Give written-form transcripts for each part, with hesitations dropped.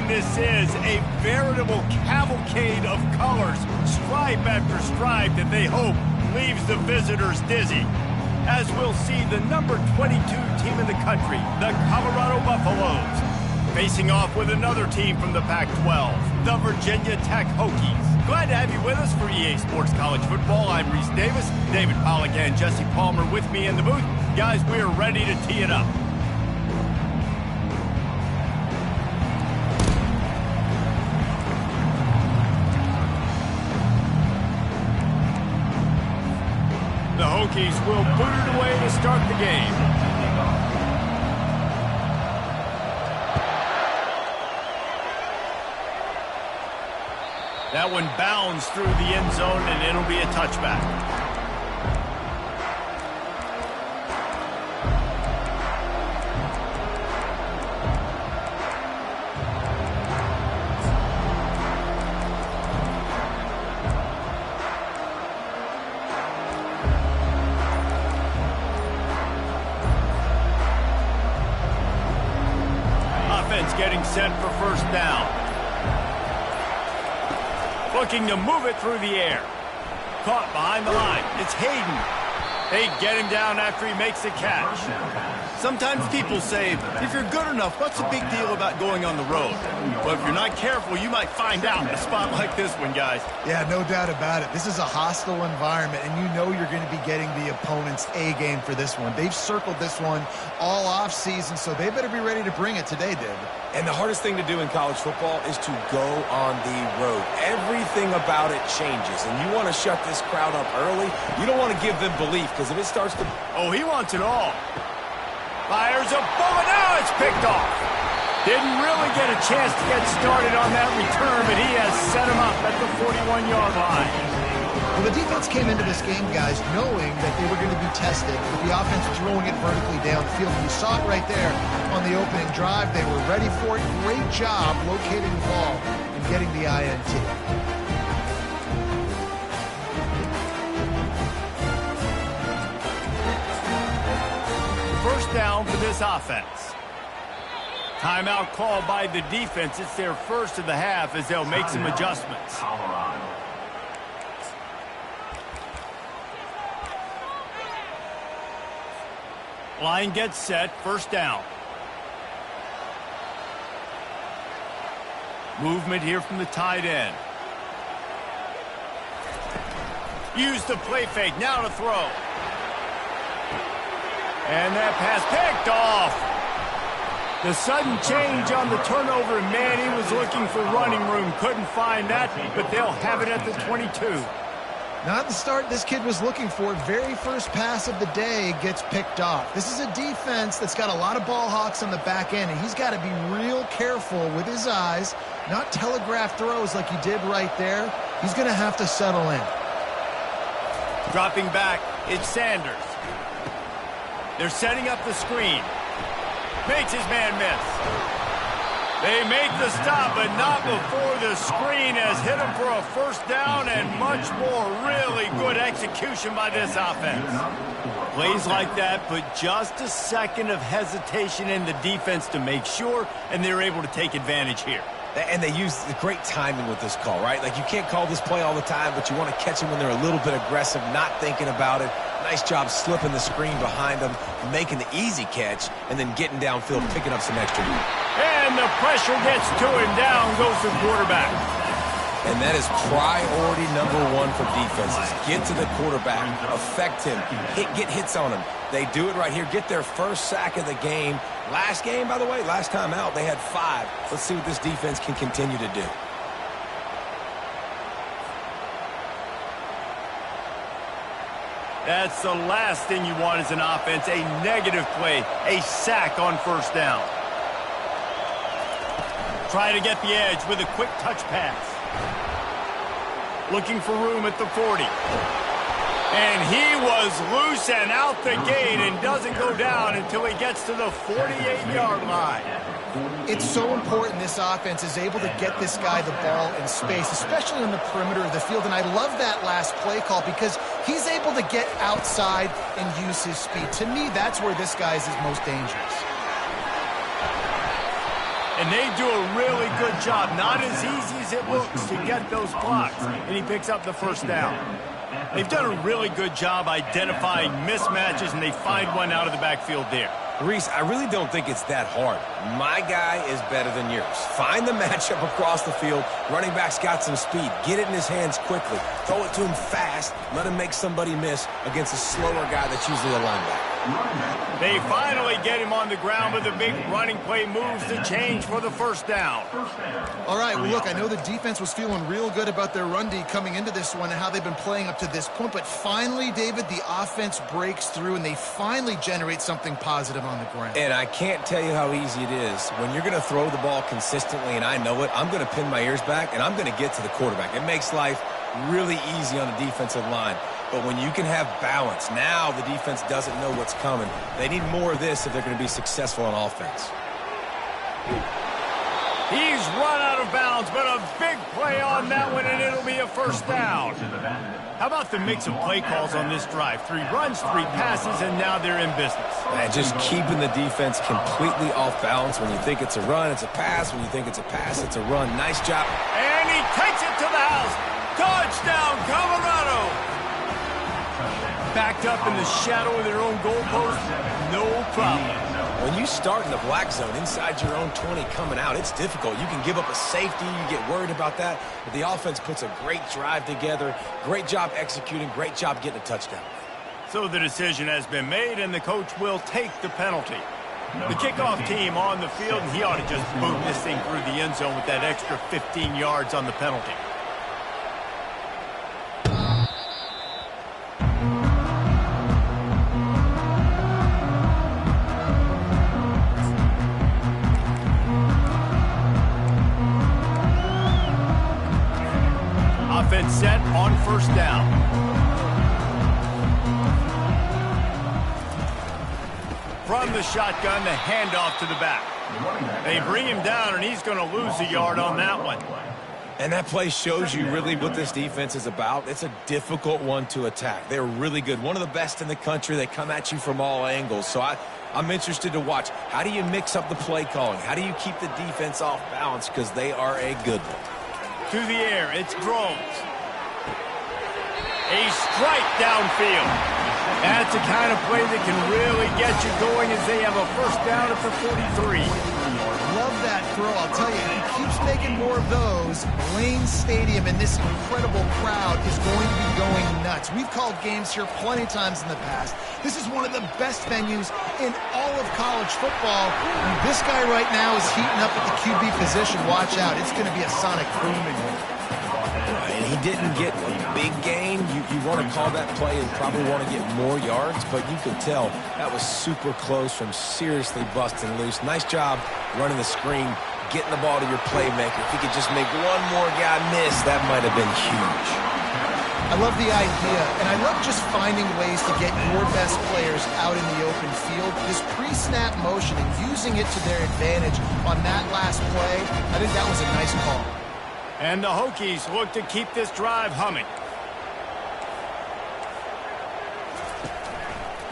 this is a veritable cavalcade of colors, stripe after stripe, that they hope leaves the visitors dizzy. As we'll see, the number 22 team in the country, the Colorado Buffaloes, facing off with another team from the Pac-12, the Virginia Tech Hokies. Glad to have you with us for EA Sports College Football. I'm Reese Davis, David Pollack and Jesse Palmer with me in the booth. Guys, we are ready to tee it up. The Hokies will boot it away to start the game. That one bounds through the end zone, and it'll be a touchback. Offense getting set for first down. Looking to move it through the air. Caught behind the line. It's Hayden. They get him down after he makes the catch. Sometimes people say, if you're good enough, what's the big deal about going on the road? But if you're not careful, you might find out in a spot like this one, guys. Yeah, no doubt about it. This is a hostile environment, and you know you're going to be getting the opponent's A-game for this one. They've circled this one all off-season, so they better be ready to bring it today, David. And the hardest thing to do in college football is to go on the road. Everything about it changes, and you want to shut this crowd up early. You don't want to give them belief, because if it starts to... Oh, he wants it all. Fires a bullet. Now it's picked off. Didn't really get a chance to get started on that return, but he has set him up at the 41-yard line. Well, the defense came into this game, guys, knowing that they were going to be tested with the offense throwing it vertically downfield. You saw it right there on the opening drive. They were ready for it. Great job locating the ball and getting the INT. First down for this offense. Timeout called by the defense. It's their first of the half as they'll make some adjustments. Line gets set, first down. Movement here from the tight end. Use the play fake, now to throw. And that pass picked off. The sudden change on the turnover, and man, he was looking for running room. Couldn't find that, but they'll have it at the 22. Not the start this kid was looking for. Very first pass of the day gets picked off. This is a defense that's got a lot of ball hawks on the back end, and he's got to be real careful with his eyes, not telegraph throws like he did right there. He's going to have to settle in. Dropping back, it's Sanders. They're setting up the screen. Makes his man miss. They make the stop, but not before the screen has hit him for a first down, and much more really good execution by this offense. Plays like that, but just a second of hesitation in the defense to make sure, and they're able to take advantage here. And they use the great timing with this call, right? Like, you can't call this play all the time, but you want to catch them when they're a little bit aggressive, not thinking about it. Nice job slipping the screen behind them, making the easy catch, and then getting downfield, picking up some extra room. And the pressure gets to him. Down goes the quarterback. And that is priority number one for defenses. Get to the quarterback, affect him, get hits on him. They do it right here, get their first sack of the game. Last game, by the way, last time out, they had 5. Let's see what this defense can continue to do. That's the last thing you want as an offense, a negative play, a sack on first down. Try to get the edge with a quick touch pass. Looking for room at the 40. And he was loose and out the gate and doesn't go down until he gets to the 48-yard line. It's so important this offense is able to get this guy the ball in space, especially on the perimeter of the field. And I love that last play call because he's able to get outside and use his speed. To me, that's where this guy is his most dangerous. And they do a really good Good job. Not as easy as it looks to get those blocks. And he picks up the first down. They've done a really good job identifying mismatches, and they find one out of the backfield there. Reese, I really don't think it's that hard. My guy is better than yours. Find the matchup across the field. Running back's got some speed. Get it in his hands quickly. Throw it to him fast. Let him make somebody miss against a slower guy that's usually a linebacker. They finally get him on the ground, but the big running play moves the change for the first down. All right, well, look, I know the defense was feeling real good about their run D coming into this one and how they've been playing up to this point, but finally, David, the offense breaks through and they finally generate something positive on the ground. And I can't tell you how easy it is. When you're going to throw the ball consistently, and I know it, I'm going to pin my ears back, and I'm going to get to the quarterback. It makes life really easy on the defensive line. But when you can have balance, now the defense doesn't know what's coming. They need more of this if they're going to be successful on offense. He's run out of bounds, but a big play on that one, and it'll be a first down. How about the mix of play calls on this drive? 3 runs, 3 passes, and now they're in business. And just keeping the defense completely off balance. When you think it's a run, it's a pass. When you think it's a pass, it's a run. Nice job. And he takes it to the house. Touchdown, Colorado. Backed up in the shadow of their own goalpost, no problem. When you start in the black zone inside your own 20 coming out, it's difficult. You can give up a safety. You get worried about that. But the offense puts a great drive together. Great job executing. Great job getting a touchdown. So the decision has been made, and the coach will take the penalty. The kickoff team on the field, and he ought to just boot this thing through the end zone with that extra 15 yards on the penalty. Offense set on first down. From the shotgun, the handoff to the back. They bring him down, and he's going to lose a yard on that one. And that play shows you really what this defense is about. It's a difficult one to attack. They're really good. One of the best in the country. They come at you from all angles. So I'm interested to watch. How do you mix up the play calling? How do you keep the defense off balance? Because they are a good one. To the air, it's Drones. A strike downfield. That's the kind of play that can really get you going as they have a first down at the 43. Love that throw. I'll tell you, if he keeps making more of those, Lane Stadium and this incredible crowd is going to be going nuts. We've called games here plenty of times in the past. This is one of the best venues in all of college football. And this guy right now is heating up at the QB position. Watch out. It's going to be a sonic boom in here. And he didn't get a big gain. You want to call that play and probably want to get more yards, but you could tell that was super close from seriously busting loose. Nice job running the screen, getting the ball to your playmaker. If he could just make one more guy miss, that might have been huge. I love the idea, and I love just finding ways to get your best players out in the open field. This pre-snap motion and using it to their advantage on that last play, I think that was a nice call. And the Hokies look to keep this drive humming.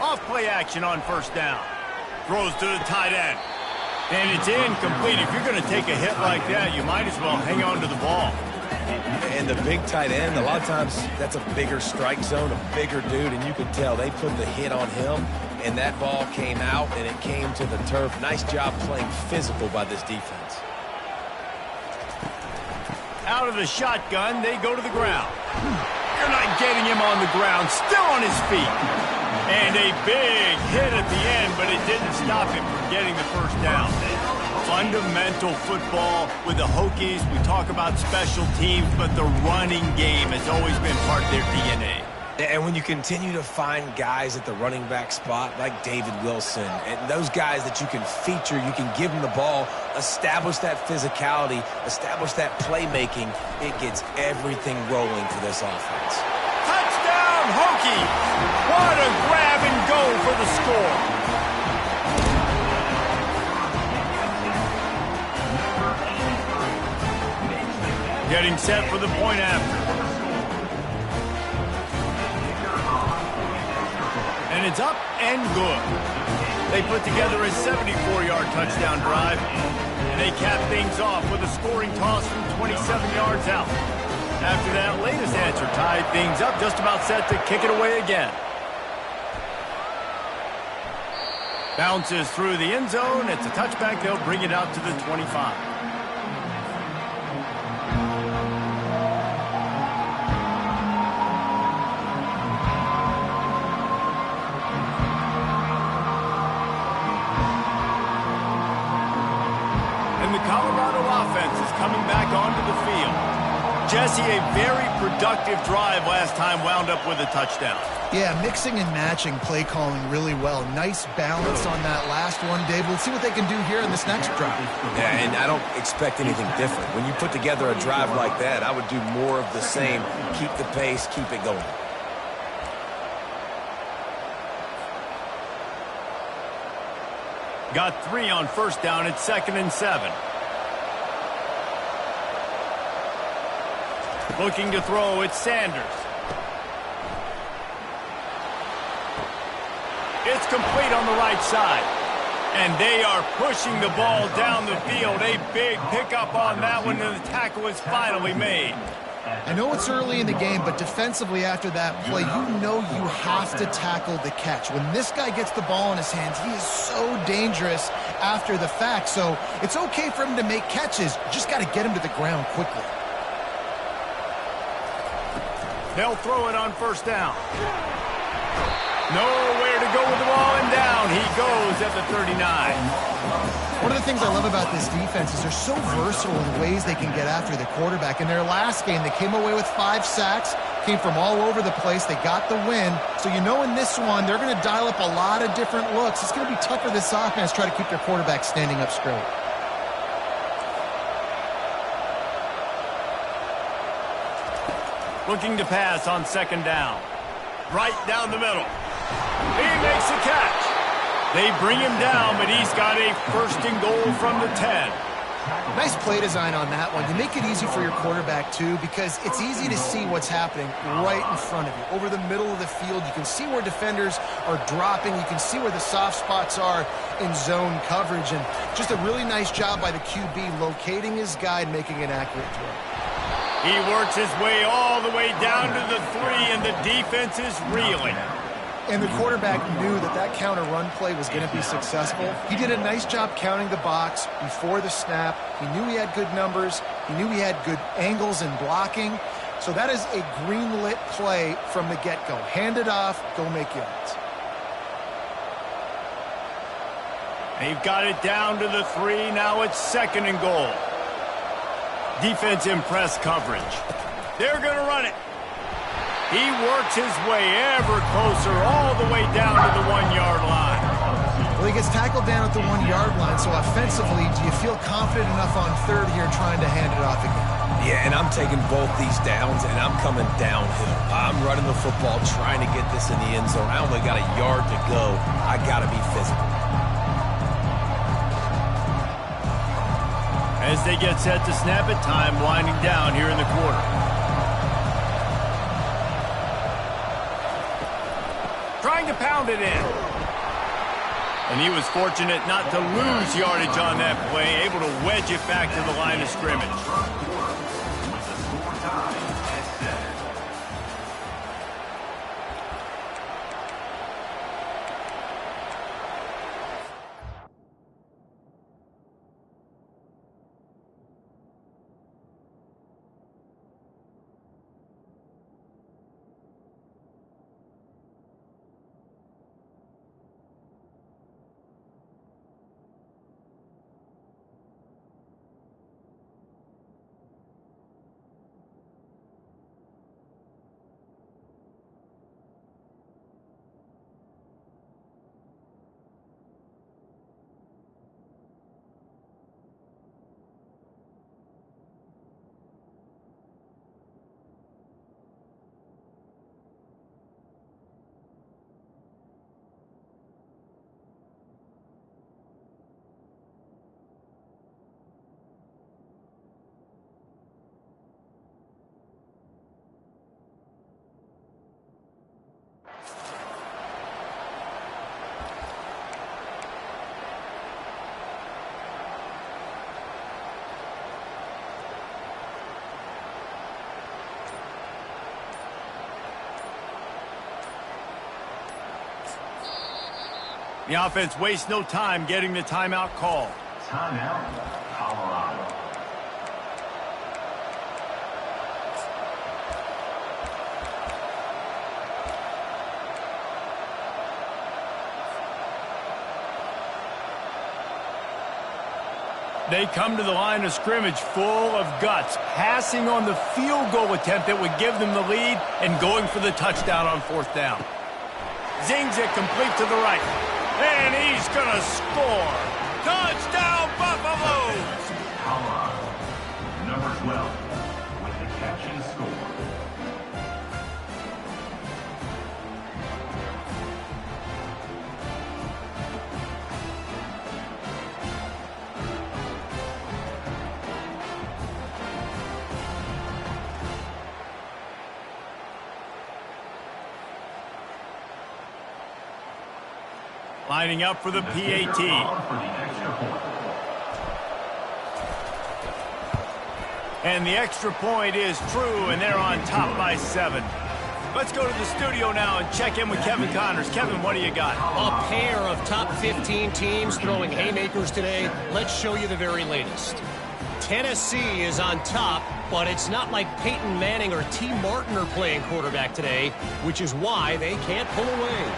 Off play action on first down. Throws to the tight end. And it's incomplete. If you're going to take a hit like that, you might as well hang on to the ball. And the big tight end, a lot of times that's a bigger strike zone, a bigger dude, and you can tell they put the hit on him, and that ball came out, and it came to the turf. Nice job playing physical by this defense. Out of the shotgun, they go to the ground. You're not getting him on the ground, still on his feet. And a big hit at the end, but it didn't stop him from getting the first down. Fundamental football with the Hokies. We talk about special teams, but the running game has always been part of their DNA. And when you continue to find guys at the running back spot like David Wilson, and those guys that you can feature, you can give them the ball, establish that physicality, establish that playmaking, it gets everything rolling for this offense. Touchdown, Hokies! What a grab and go for the score. Getting set for the point after. And it's up and good. They put together a 74-yard touchdown drive. They cap things off with a scoring toss from 27 yards out. After that latest answer tied things up, just about set to kick it away again. Bounces through the end zone. It's a touchback. They'll bring it out to the 25. And the Colorado offense is coming back onto the field. Jesse, a very productive drive last time wound up with a touchdown. Yeah, mixing and matching play calling really well. Nice balance on that last one, Dave. We'll see what they can do here in this next drive. Yeah, and I don't expect anything different. When you put together a drive like that, I would do more of the same. Keep the pace, keep it going. Got 3 on first down. It's 2nd and 7. Looking to throw, it's Sanders. It's complete on the right side. And they are pushing the ball down the field. A big pickup on that one, and the tackle is finally made. I know it's early in the game, but defensively after that play, you know you have to tackle the catch. When this guy gets the ball in his hands, he is so dangerous after the fact. So it's okay for him to make catches. You just got to get him to the ground quickly. They'll throw it on first down. Nowhere to go with the ball, and down he goes at the 39. One of the things I love about this defense is they're so versatile in ways they can get after the quarterback. In their last game, they came away with 5 sacks, came from all over the place. They got the win. So you know in this one, they're going to dial up a lot of different looks. It's going to be tough for this offense to try to keep their quarterback standing up straight. Looking to pass on 2nd down. Right down the middle. He makes a catch. They bring him down, but he's got a 1st and goal from the 10. Nice play design on that one. You make it easy for your quarterback, too, because it's easy to see what's happening right in front of you. Over the middle of the field, you can see where defenders are dropping. You can see where the soft spots are in zone coverage. And just a really nice job by the QB locating his guy and making an accurate throw. He works his way all the way down to the 3, and the defense is reeling. And the quarterback knew that that counter run play was going to be successful. He did a nice job counting the box before the snap. He knew he had good numbers. He knew he had good angles and blocking. So that is a green-lit play from the get-go. Hand it off, go make yards. They've got it down to the 3. Now it's 2nd and goal. Defense in press coverage. They're going to run it. He works his way ever closer all the way down to the 1-yard line. Well, he gets tackled down at the 1-yard line, so offensively, do you feel confident enough on 3rd here trying to hand it off again? Yeah, and I'm taking both these downs, and I'm coming downhill. I'm running the football, trying to get this in the end zone. I only got a yard to go. I got to be physical. As they get set to snap it, time winding down here in the quarter. Trying to pound it in. And he was fortunate not to lose yardage on that play, able to wedge it back to the line of scrimmage. The offense wastes no time getting the timeout call. Timeout, Colorado. They come to the line of scrimmage full of guts, passing on the field goal attempt that would give them the lead and going for the touchdown on 4th down. Zings it complete to the right. And he's going to score. Touchdown, Buffaloes! Colorado, number 12, with the catch and score. Lining up for the PAT. And the extra point is true, and they're on top by 7. Let's go to the studio now and check in with Kevin Connors. Kevin, what do you got? A pair of top 15 teams throwing haymakers today. Let's show you the very latest. Tennessee is on top, but it's not like Peyton Manning or T. Martin are playing quarterback today, which is why they can't pull away.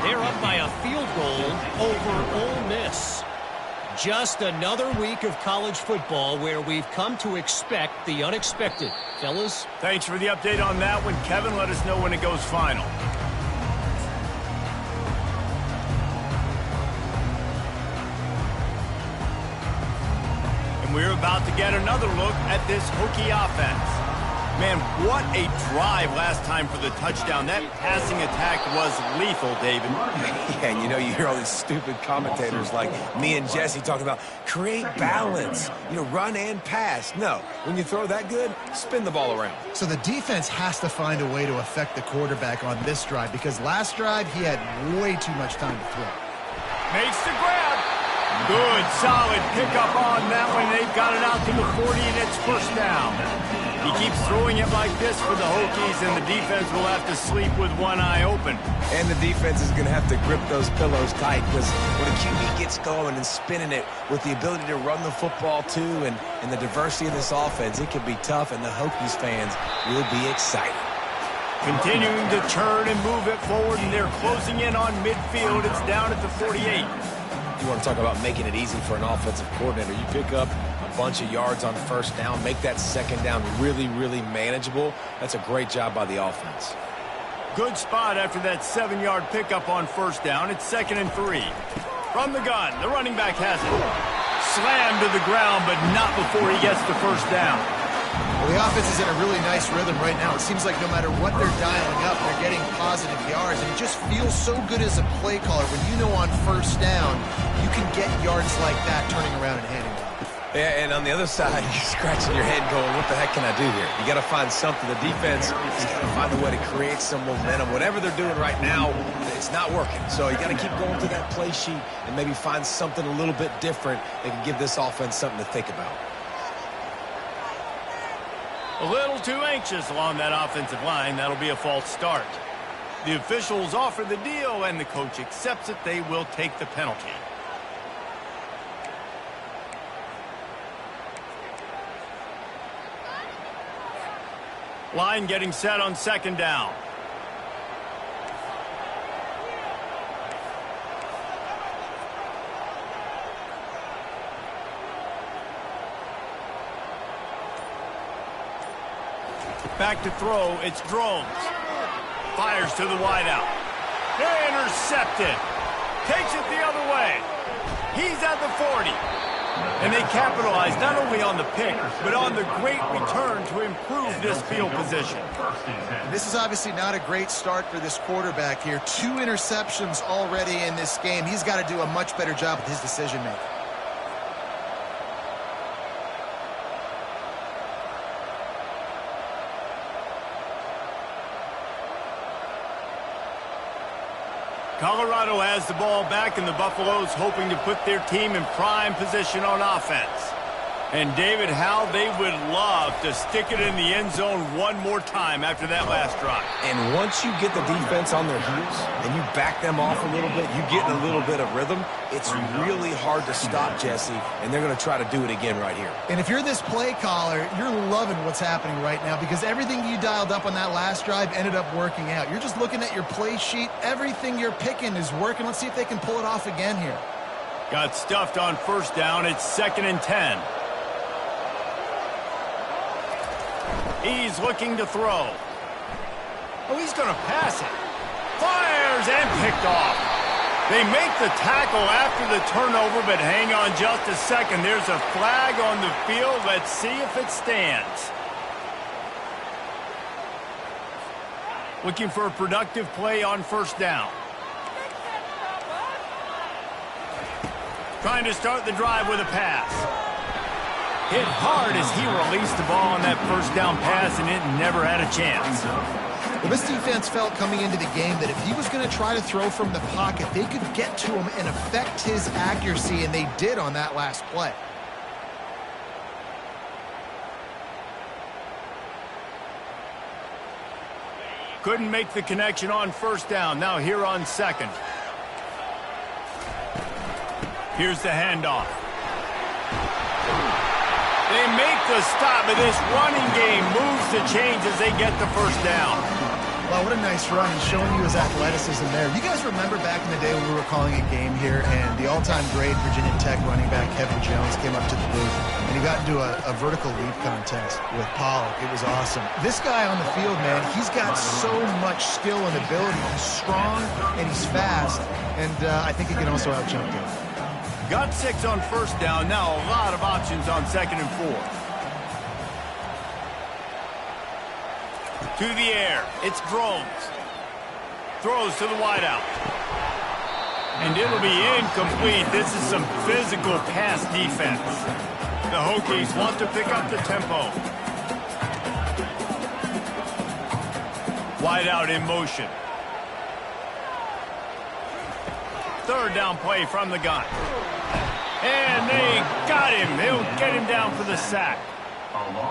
They're up by a field goal over Ole Miss. Just another week of college football where we've come to expect the unexpected. Fellas? Thanks for the update on that one, Kevin. Let us know when it goes final. And we're about to get another look at this Hokie offense. Man, what a drive last time for the touchdown. That passing attack was lethal, David. Yeah, and you know, you hear all these stupid commentators like me and Jesse talking about create balance, run and pass. No, when you throw that good, spin the ball around. So the defense has to find a way to affect the quarterback on this drive because last drive he had way too much time to throw. Makes the grab. Good, solid pickup on that one. They've got it out to the 40, and it's 1st down. He keeps throwing it like this for the Hokies, and the defense will have to sleep with one eye open. And the defense is going to have to grip those pillows tight because when a QB gets going and spinning it with the ability to run the football too and the diversity of this offense, it can be tough, and the Hokies fans will be excited. Continuing to turn and move it forward, and they're closing in on midfield. It's down at the 48. You want to talk about making it easy for an offensive coordinator. You pick up a bunch of yards on 1st down, make that 2nd down really, really manageable. That's a great job by the offense. Good spot after that 7-yard pickup on 1st down. It's 2nd and 3. From the gun, the running back has it. Slammed to the ground, but not before he gets to 1st down. Well, the offense is in a really nice rhythm right now. It seems like no matter what they're dialing up, they're getting positive yards, and it just feels so good as a play caller when you know on 1st down you can get yards like that turning around and handing it off. Yeah, and on the other side, you're scratching your head going, what the heck can I do here? You got to find something. The defense has got to find a way to create some momentum. Whatever they're doing right now, it's not working. So you got to keep going to that play sheet and maybe find something a little bit different that can give this offense something to think about. A little too anxious along that offensive line. That'll be a false start. The officials offer the deal, and the coach accepts it. They will take the penalty. Line getting set on 2nd down. Back to throw, it's Drones. Fires to the wideout. Intercepted. Takes it the other way. He's at the 40. And they capitalize not only on the pick, but on the great return to improve this field position. This is obviously not a great start for this quarterback here. 2 interceptions already in this game. He's got to do a much better job with his decision-making. Colorado has the ball back, and the Buffaloes hoping to put their team in prime position on offense. And, David, how they would love to stick it in the end zone one more time after that last drive. And once you get the defense on their heels and you back them off a little bit, you get in a little bit of rhythm, it's really hard to stop, Jesse, and they're going to try to do it again right here. And if you're this play caller, you're loving what's happening right now because everything you dialed up on that last drive ended up working out. You're just looking at your play sheet. Everything you're picking is working. Let's see if they can pull it off again here. Got stuffed on first down. It's 2nd and 10. He's looking to throw. Oh, he's going to pass it. Fires and picked off. They make the tackle after the turnover, but hang on just a second. There's a flag on the field. Let's see if it stands. Looking for a productive play on first down. Trying to start the drive with a pass. Hit hard as he released the ball on that first down pass, and it never had a chance. Well, this defense felt coming into the game that if he was going to try to throw from the pocket, they could get to him and affect his accuracy, and they did on that last play. Couldn't make the connection on first down. Now here on second. Here's the handoff. They make the stop, but this running game moves the chains as they get the first down. Wow, what a nice run. He's showing you his athleticism there. You guys remember back in the day when we were calling a game here and the all-time great Virginia Tech running back Kevin Jones came up to the booth and he got into a vertical leap contest with Pollock. It was awesome. This guy on the field, man, he's got so much skill and ability. He's strong and he's fast, and I think he can also out-jump him. Got 6 on first down. Now a lot of options on 2nd and 4. To the air. It's Drones. Throws to the wideout. And it'll be incomplete. This is some physical pass defense. The Hokies want to pick up the tempo. Wideout in motion. 3rd down play from the gun. And they got him. They'll get him down for the sack.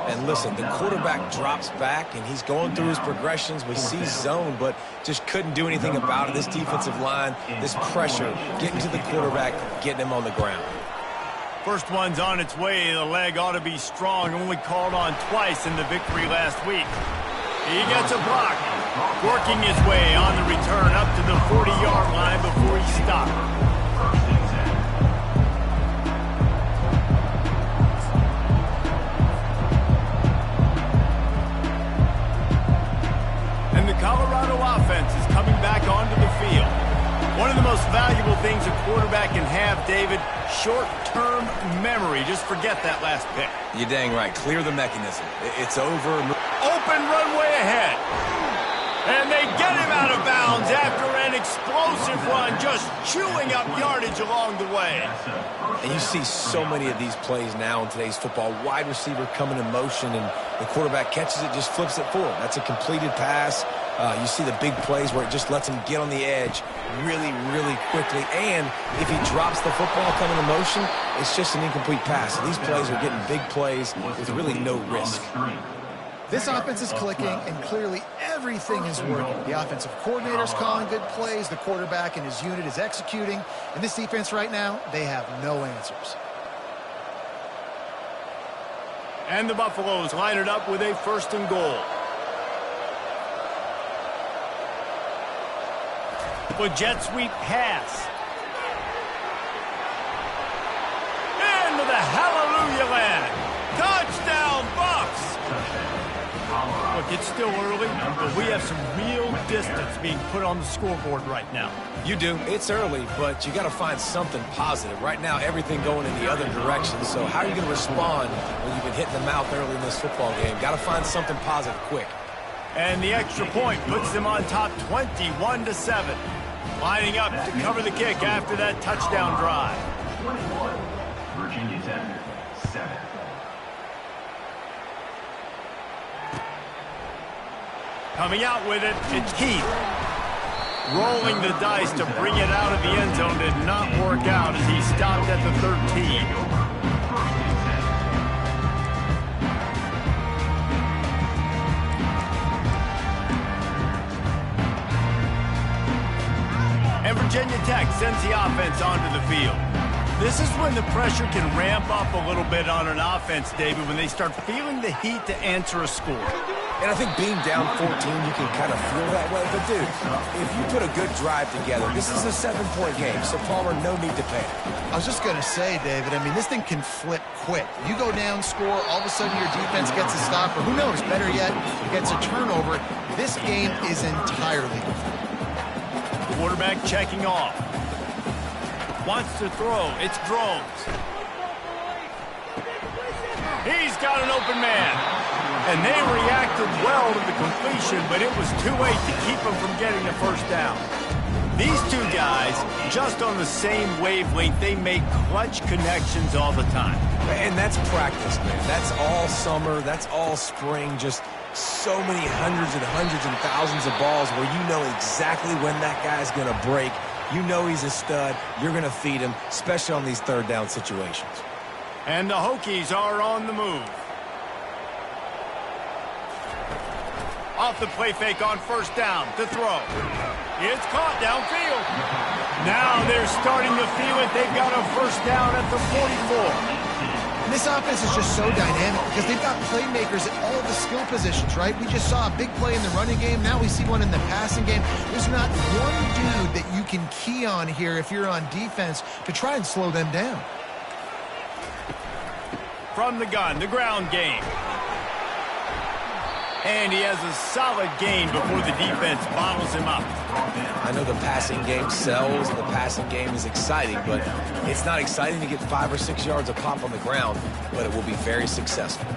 And listen, the quarterback drops back, and he's going through his progressions. We see zone, but just couldn't do anything about it. This defensive line, this pressure, getting to the quarterback, getting him on the ground. First one's on its way. The leg ought to be strong. Only called on twice in the victory last week. He gets a block. Working his way on the return up to the 40-yard line before he stopped. And the Colorado offense is coming back onto the field. One of the most valuable things a quarterback can have, David, short-term memory. Just forget that last pick. You're dang right. Clear the mechanism. It's over. Open runway ahead. And they get him out of bounds after an explosive run, just chewing up yardage along the way. And you see so many of these plays now in today's football. Wide receiver coming in motion, and the quarterback catches it, just flips it forward. That's a completed pass. You see the big plays where it just lets him get on the edge really, really quickly. And if he drops the football coming in motion, it's just an incomplete pass. So these plays are getting big plays with really no risk. This offense is clicking, and clearly everything is working. The offensive coordinator's calling good plays. The quarterback and his unit is executing. And this defense right now, they have no answers. And the Buffaloes line it up with a 1st and goal. With jet sweep pass. Into the hallelujah land. Touchdown, Bucks! Look, it's still early, but we have some real distance being put on the scoreboard right now. You do. It's early, but you got to find something positive. Right now, everything going in the other direction. So how are you going to respond when you've been hitting the mouth early in this football game? Got to find something positive quick. And the extra point puts them on top 21-7. Lining up to cover the kick after that touchdown drive. 21, Virginia Tech, 7. Coming out with it, it's Keith. Rolling the dice to bring it out of the end zone did not work out as he stopped at the 13. Virginia Tech sends the offense onto the field. This is when the pressure can ramp up a little bit on an offense, David, when they start feeling the heat to answer a score. And I think being down 14, you can kind of feel that way. But, dude, if you put a good drive together, this is a 7-point game, so Palmer, no need to panic. I was just going to say, David, I mean, this thing can flip quick. You go down, score, all of a sudden your defense gets a stop, or who knows, better yet, gets a turnover. This game is entirely different. Quarterback checking off. Wants to throw. It's Drones. He's got an open man. And they reacted well to the completion, but it was too late to keep them from getting the first down. These two guys, just on the same wavelength, they make clutch connections all the time. And that's practice, man. That's all summer. That's all spring. Just so many hundreds and thousands of balls where you know exactly when that guy's going to break. You know he's a stud. You're going to feed him, especially on these third down situations. And the Hokies are on the move. Off the play fake on first down to throw. It's caught downfield. Now they're starting to feel it. They've got a first down at the 44. And this offense is just so dynamic because they've got playmakers at all the skill positions, right? We just saw a big play in the running game. Now we see one in the passing game. There's not one dude that you can key on here if you're on defense to try and slow them down. From the gun, the ground game. And he has a solid gain before the defense bottles him up. I know the passing game sells and the passing game is exciting, but it's not exciting to get 5 or 6 yards of pop on the ground, but it will be very successful.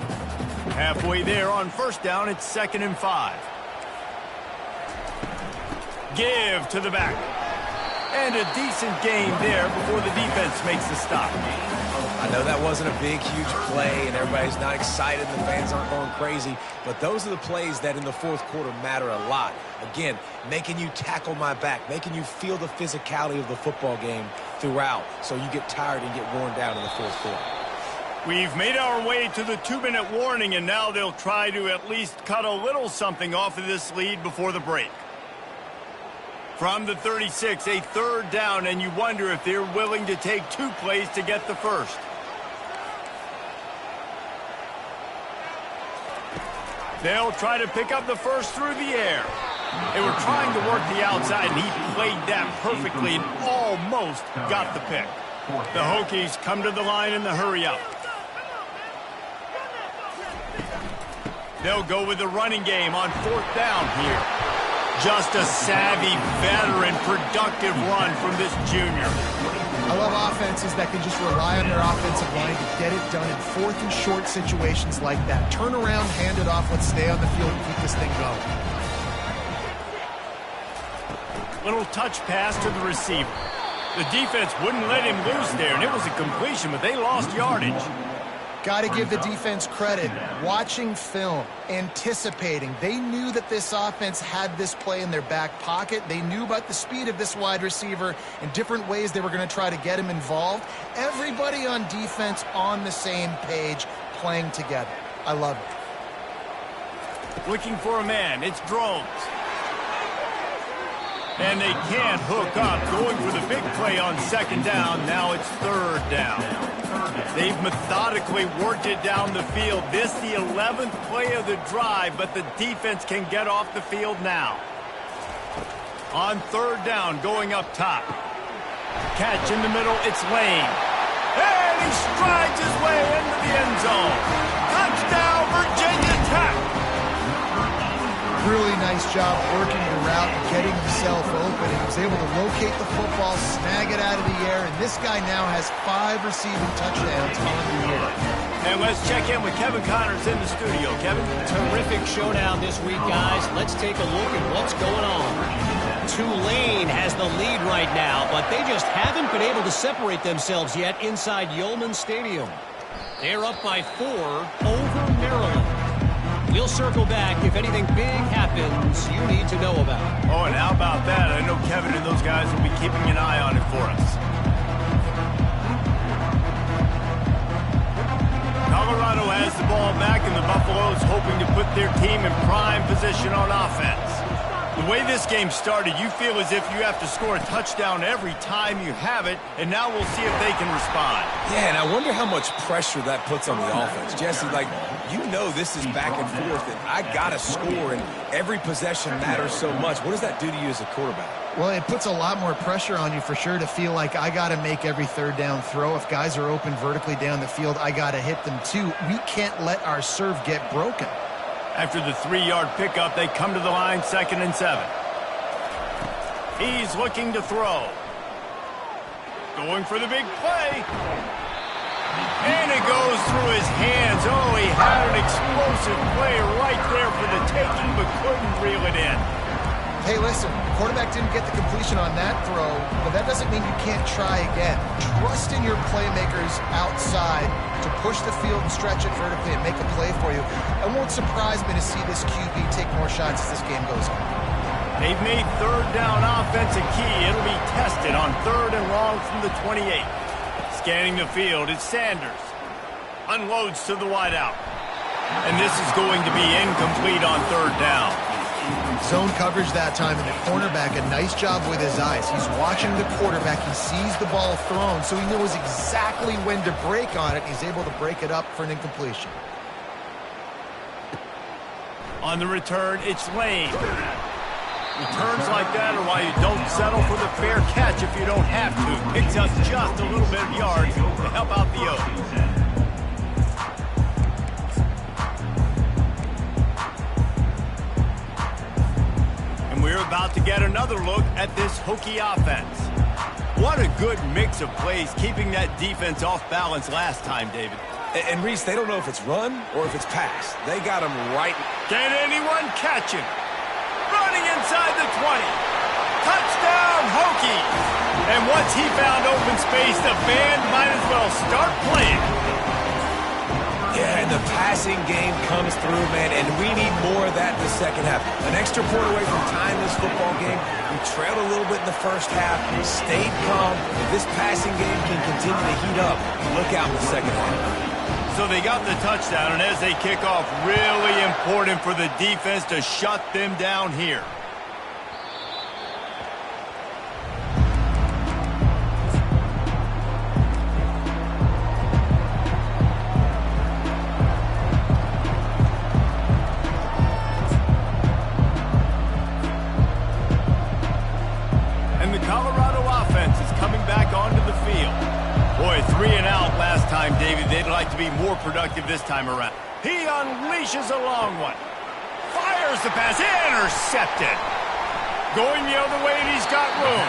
Halfway there on first down, it's 2nd and 5. Give to the back. And a decent gain there before the defense makes the stop. I know that wasn't a big, huge play, and everybody's not excited, the fans aren't going crazy, but those are the plays that in the fourth quarter matter a lot. Again, making you tackle my back, making you feel the physicality of the football game throughout, so you get tired and get worn down in the fourth quarter. We've made our way to the 2-minute warning, and now they'll try to at least cut a little something off of this lead before the break. From the 36, a third down, and you wonder if they're willing to take 2 plays to get the first. They'll try to pick up the first through the air. They were trying to work the outside, and he played that perfectly and almost got the pick. The Hokies come to the line in the hurry-up. They'll go with the running game on 4th down here. Just a savvy, veteran, productive run from this junior. I love offenses that can just rely on their offensive line to get it done in 4th and short situations like that. Turn around, hand it off, let's stay on the field and keep this thing going. Little touch pass to the receiver. The defense wouldn't let him loose there, and it was a completion, but they lost yardage. Got to give the defense credit. Watching film, anticipating. They knew that this offense had this play in their back pocket. They knew about the speed of this wide receiver and different ways they were going to try to get him involved. Everybody on defense on the same page, playing together. I love it. Looking for a man. It's Drones. And they can't hook up. Going for the big play on 2nd down. Now it's 3rd down. They've methodically worked it down the field. This the 11th play of the drive, but the defense can get off the field now. On 3rd down, going up top. Catch in the middle, it's Lane. And he strides his way into the end zone. Touchdown, Virginia Tech! Really nice job working the route and getting himself open. He was able to locate the football, snag it out of the air, and this guy now has 5 receiving touchdowns on the year. And let's check in with Kevin Connors in the studio. Kevin? Terrific showdown this week, guys. Let's take a look at what's going on. Tulane has the lead right now, but they just haven't been able to separate themselves yet inside Yulman Stadium. They're up by 4 over Maryland. We'll circle back if anything big happens you need to know about. Oh, and how about that? I know Kevin and those guys will be keeping an eye on it for us. Colorado has the ball back, and the Buffaloes hoping to put their team in prime position on offense. The way this game started, you feel as if you have to score a touchdown every time you have it, and now we'll see if they can respond. Yeah, and I wonder how much pressure that puts on the offense. Jesse, like, you know this is back and forth, and I got to score, and every possession matters so much. What does that do to you as a quarterback? Well, it puts a lot more pressure on you for sure to feel like I got to make every third down throw. If guys are open vertically down the field, I got to hit them too. We can't let our serve get broken. After the 3-yard pickup, they come to the line, 2nd and 7. He's looking to throw. Going for the big play. And it goes through his hands. Oh, he had an explosive play right there for the taking, but couldn't reel it in. Hey, listen, quarterback didn't get the completion on that throw, but that doesn't mean you can't try again. Trust in your playmakers outside to push the field and stretch it vertically and make a play for you. It won't surprise me to see this QB take more shots as this game goes on. They've made third down offense a key. It'll be tested on 3rd and long from the 28. Scanning the field, it's Sanders. Unloads to the wideout. And this is going to be incomplete on 3rd down. Zone coverage that time, and the cornerback, a nice job with his eyes. He's watching the quarterback. He sees the ball thrown, so he knows exactly when to break on it. He's able to break it up for an incompletion. On the return, it's Lane. Returns like that are why you don't settle for the fair catch if you don't have to. Picks up just a little bit of yards to help out the O's. We're about to get another look at this Hokie offense. What a good mix of plays, keeping that defense off balance last time, David. And Reese, they don't know if it's run or if it's pass. They got him right. Can anyone catch him? Running inside the 20. Touchdown, Hokie! And once he found open space, the band might as well start playing. Yeah, and the passing game comes through, man, and we need more of that in the second half. An extra point away from tying this football game. We trailed a little bit in the first half, stayed calm. If this passing game can continue to heat up, look out in the second half. So they got the touchdown, and as they kick off, really important for the defense to shut them down here. David, they'd like to be more productive this time around. He unleashes a long one. Fires the pass. Intercepted. Going the other way, and he's got room.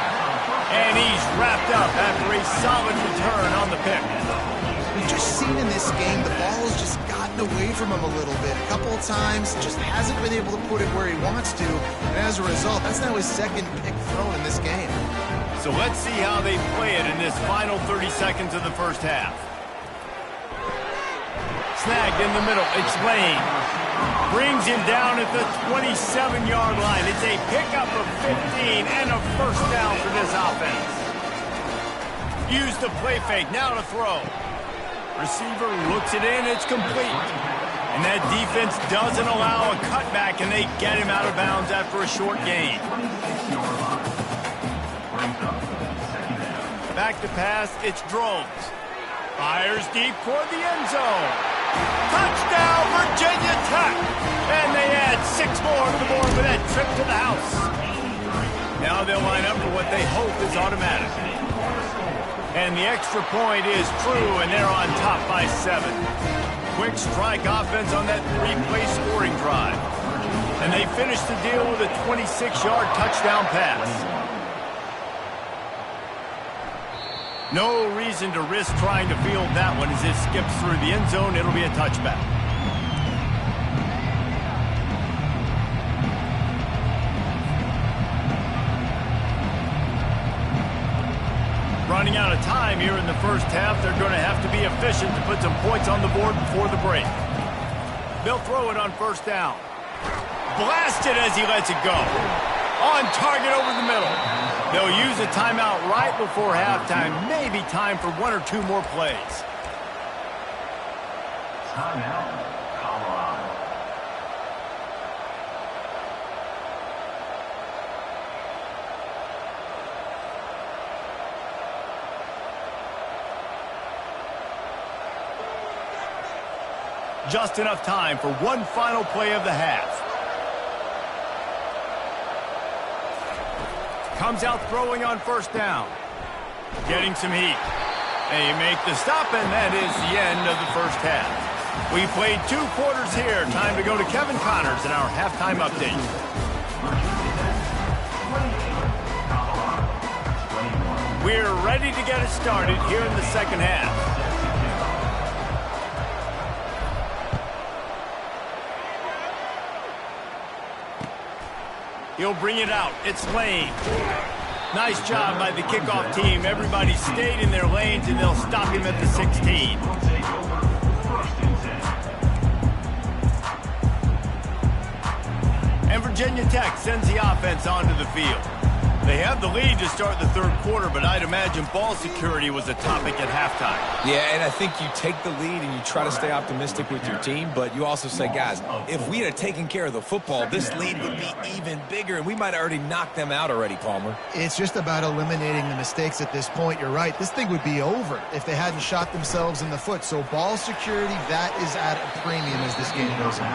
And he's wrapped up after a solid return on the pick. We've just seen in this game the ball has just gotten away from him a little bit. A couple of times, just hasn't been able to put it where he wants to. And as a result, that's now his 2nd pick thrown in this game. So let's see how they play it in this final 30 seconds of the first half. Snagged in the middle. It's Lane. Brings him down at the 27-yard line. It's a pickup of 15 and a first down for this offense. Use the play fake. Now to throw. Receiver looks it in. It's complete. And that defense doesn't allow a cutback, and they get him out of bounds after a short gain. Back to pass. It's Drones. Fires deep toward the end zone. Touchdown, Virginia Tech! And they add 6 more to the board with that trip to the house. Now they'll line up for what they hope is automatic. And the extra point is true, and they're on top by 7. Quick strike offense on that 3-play scoring drive. And they finish the deal with a 26-yard touchdown pass. No reason to risk trying to field that one as it skips through the end zone. It'll be a touchback. Running out of time here in the first half. They're going to have to be efficient to put some points on the board before the break. They'll throw it on first down. Blasted as he lets it go. On target over the middle. They'll use a timeout right before halftime. Maybe time for 1 or 2 more plays. Timeout, Colorado. Just enough time for one final play of the half. Comes out throwing on first down. Getting some heat. They make the stop, and that is the end of the first half. We played 2 quarters here. Time to go to Kevin Connors in our halftime update. We're ready to get it started here in the second half. He'll bring it out. It's Lane. Nice job by the kickoff team. Everybody stayed in their lanes, and they'll stop him at the 16. And Virginia Tech sends the offense onto the field. They have the lead to start the third quarter, but I'd imagine ball security was a topic at halftime. Yeah, and I think you take the lead and you try to stay optimistic with your team, but you also say, guys, if we had taken care of the football, this lead would be even bigger, and we might have already knocked them out already, Palmer. It's just about eliminating the mistakes at this point. You're right. This thing would be over if they hadn't shot themselves in the foot. So ball security, that is at a premium as this game goes on.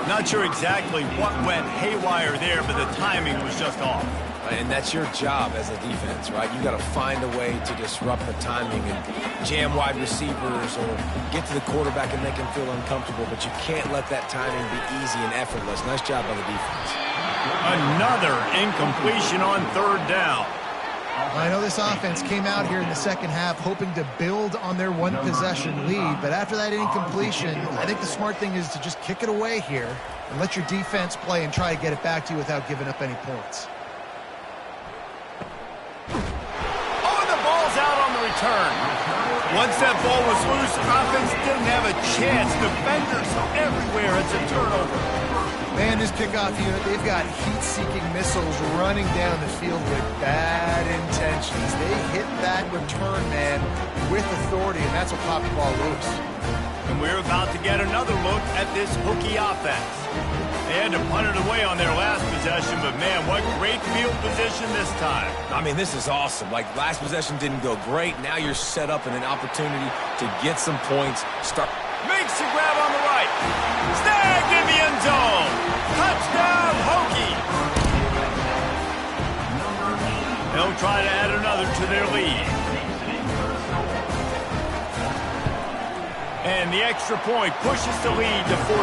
Not sure exactly what went haywire there, but the timing was just off. And that's your job as a defense, right? You got to find a way to disrupt the timing and jam wide receivers or get to the quarterback and make him feel uncomfortable, but you can't let that timing be easy and effortless. Nice job by the defense. Another incompletion on third down. I know this offense came out here in the second half hoping to build on their one-possession lead, but after that incompletion, I think the smart thing is to just kick it away here and let your defense play and try to get it back to you without giving up any points. Out on the return. Once that ball was loose, offense didn't have a chance. Defenders everywhere. It's a turnover. Man, this kickoff unit, they've got heat-seeking missiles running down the field with bad intentions. They hit that return man with authority, and that's what popped the ball loose. And we're about to get another look at this hooky offense. They had to punt it away on their last possession, but man, what great field position this time. I mean, this is awesome. Like, last possession didn't go great. Now you're set up in an opportunity to get some points. Makes the grab on the right. Snagged in the end zone. Touchdown, Hokie. They'll try to add another to their lead. And the extra point pushes the lead to 14.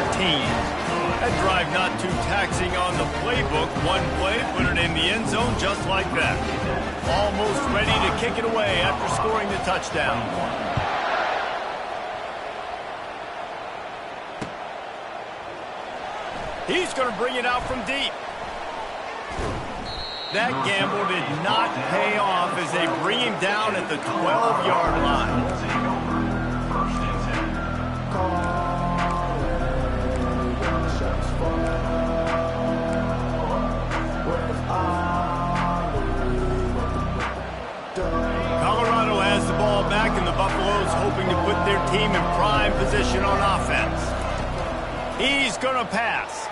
That drive not too taxing on the playbook. One play, put it in the end zone just like that. Almost ready to kick it away after scoring the touchdown. He's going to bring it out from deep. That gamble did not pay off as they bring him down at the 12-yard line. Colorado has the ball back, and the Buffaloes hoping to put their team in prime position on offense. He's going to pass.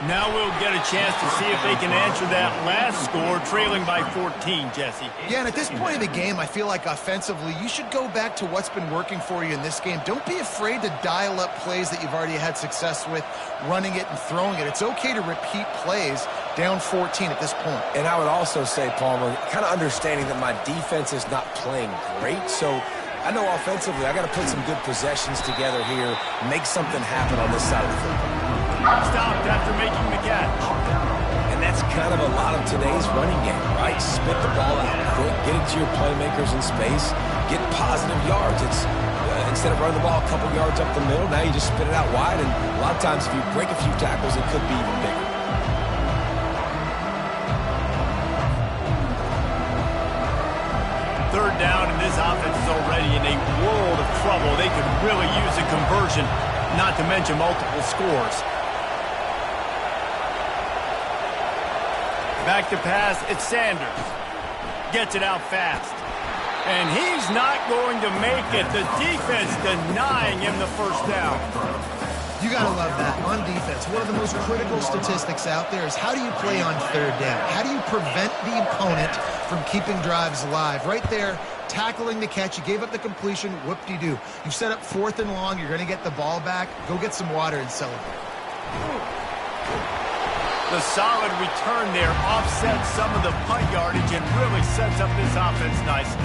Now we'll get a chance to see if they can answer that last score, trailing by 14, Jesse. Yeah, and at this point of the game, I feel like offensively, you should go back to what's been working for you in this game. Don't be afraid to dial up plays that you've already had success with, running it and throwing it. It's okay to repeat plays down 14 at this point. And I would also say, Palmer, kind of understanding that my defense is not playing great, so I know offensively I got to put some good possessions together here, make something happen on this side of the football. Stopped after making the catch. And that's kind of a lot of today's running game, right? Spit the ball out quick, get it to your playmakers in space, get positive yards. It's instead of running the ball a couple yards up the middle, now you just spit it out wide, and a lot of times if you break a few tackles, it could be even bigger. Third down, and this offense is already in a world of trouble. They could really use a conversion, not to mention multiple scores. Back to pass, it's Sanders. Gets it out fast. And he's not going to make it. The defense denying him the first down. You got to love that on defense. One of the most critical statistics out there is how do you play on third down? How do you prevent the opponent from keeping drives alive? Right there, tackling the catch. You gave up the completion. Whoop-de-doo. You set up 4th and long. You're going to get the ball back. Go get some water and celebrate. The solid return there offsets some of the punt yardage and really sets up this offense nicely.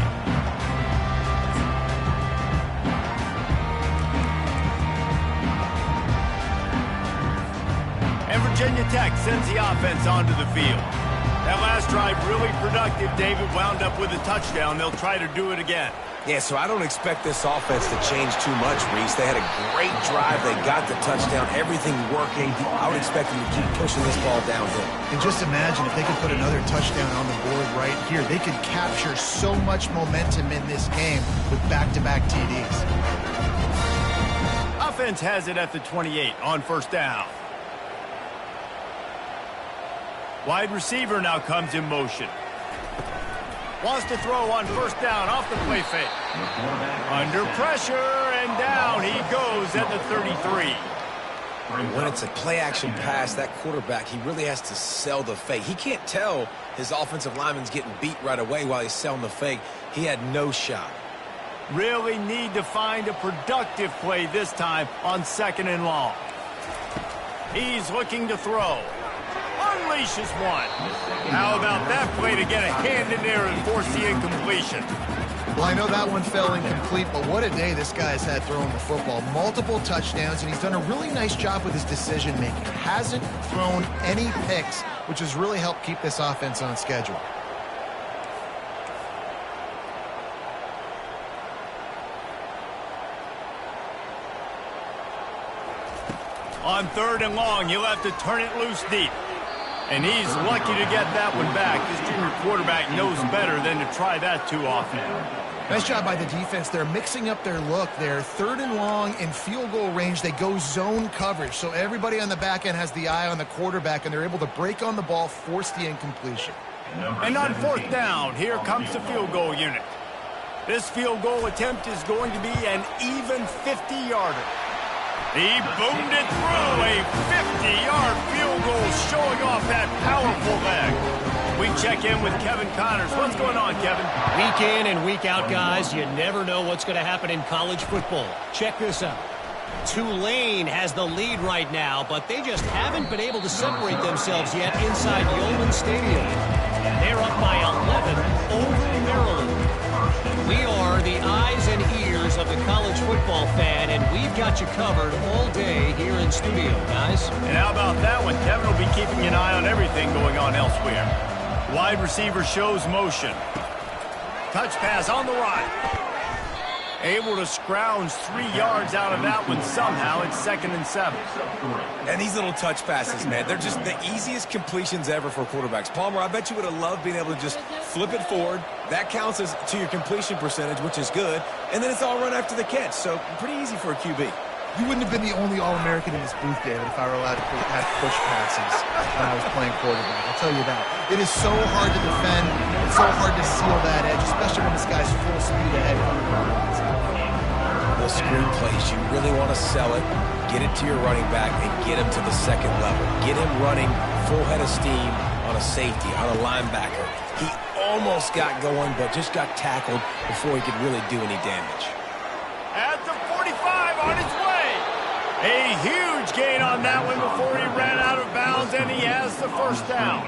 And Virginia Tech sends the offense onto the field. That last drive really productive. David wound up with a touchdown. They'll try to do it again. Yeah, so I don't expect this offense to change too much, Reese. They had a great drive. They got the touchdown. Everything working. I would expect them to keep pushing this ball downhill. And just imagine if they could put another touchdown on the board right here. They could capture so much momentum in this game with back-to-back TDs. Offense has it at the 28 on 1st down. Wide receiver now comes in motion. Wants to throw on 1st down off the play fake. Under pressure and down he goes at the 33. When it's a play-action pass, that quarterback, he really has to sell the fake. He can't tell his offensive lineman's getting beat right away while he's selling the fake. He had no shot. Really need to find a productive play this time on 2nd and long. He's looking to throw. Unleashes one. How about that play to get a hand in there and force the incompletion? Well, I know that one fell incomplete, but what a day this guy's had throwing the football. Multiple touchdowns, and he's done a really nice job with his decision-making. Hasn't thrown any picks, which has really helped keep this offense on schedule. On 3rd and long, he'll have to turn it loose deep. And he's lucky to get that one back. This junior quarterback knows better than to try that too often. Nice job by the defense. They're mixing up their look. They're 3rd and long in field goal range. They go zone coverage. So everybody on the back end has the eye on the quarterback, and they're able to break on the ball, force the incompletion. And on 4th down, here comes the field goal unit. This field goal attempt is going to be an even 50-yarder. He boomed it through a 50-yard field goal, showing off that powerful leg. We check in with Kevin Connors. What's going on, Kevin? Week in and week out, guys, you never know what's going to happen in college football. Check this out. Tulane has the lead right now, but they just haven't been able to separate themselves yet inside Yeoman Stadium. They're up by 11 over Maryland. We are the eyes and ears of the college football fan, and we've got you covered all day here in studio, guys. And how about that one? Kevin will be keeping an eye on everything going on elsewhere. Wide receiver shows motion. Touch pass on the right. Able to scrounge 3 yards out of that one somehow. It's 2nd and 7. And these little touch passes, man, they're just the easiest completions ever for quarterbacks. Palmer, I bet you would have loved being able to just flip it forward. That counts as to your completion percentage, which is good. And then it's all run after the catch. So pretty easy for a QB. You wouldn't have been the only All-American in this booth, David, if I were allowed to have push passes when I was playing quarterback. I'll tell you that. It is so hard to defend. It's so hard to seal that edge, especially when this guy's full speed ahead. The screen plays, you really want to sell it, get it to your running back, and get him to the 2nd level. Get him running full head of steam on a safety, on a linebacker. He almost got going, but just got tackled before he could really do any damage. At the 45 on his way. A huge gain on that one before he ran out of bounds, and he has the 1st down.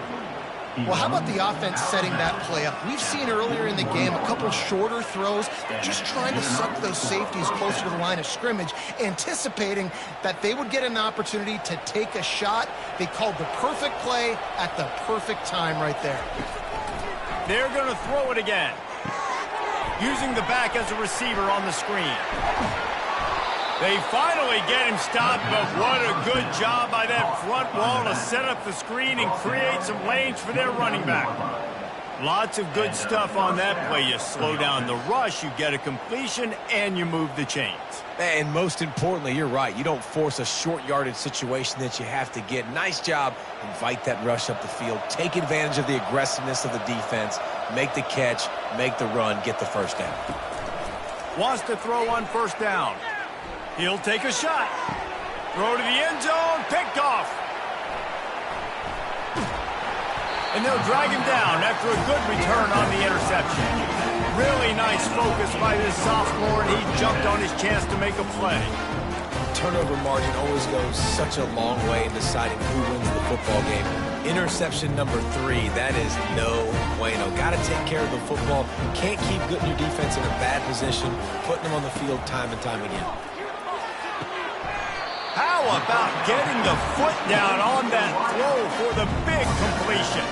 Well, how about the offense setting that play up? We've seen earlier in the game a couple shorter throws. They're just trying to suck those safeties closer to the line of scrimmage, anticipating that they would get an opportunity to take a shot. They called the perfect play at the perfect time right there. They're going to throw it again. Using the back as a receiver on the screen. They finally get him stopped, but what a good job by that front wall to set up the screen and create some lanes for their running back. Lots of good stuff on that play. You slow down the rush, you get a completion, and you move the chains. And most importantly, you're right. You don't force a short yardage situation that you have to get. Nice job. Invite that rush up the field. Take advantage of the aggressiveness of the defense. Make the catch, make the run, get the 1st down. Wants to throw on 1st down. He'll take a shot. Throw to the end zone. Picked off. And they'll drag him down after a good return on the interception. Really nice focus by this sophomore, and he jumped on his chance to make a play. Turnover margin always goes such a long way in deciding who wins the football game. Interception number 3, that is no bueno. Got to take care of the football. Can't keep putting your defense in a bad position, putting them on the field time and time again. How about getting the foot down on that throw for the big completion?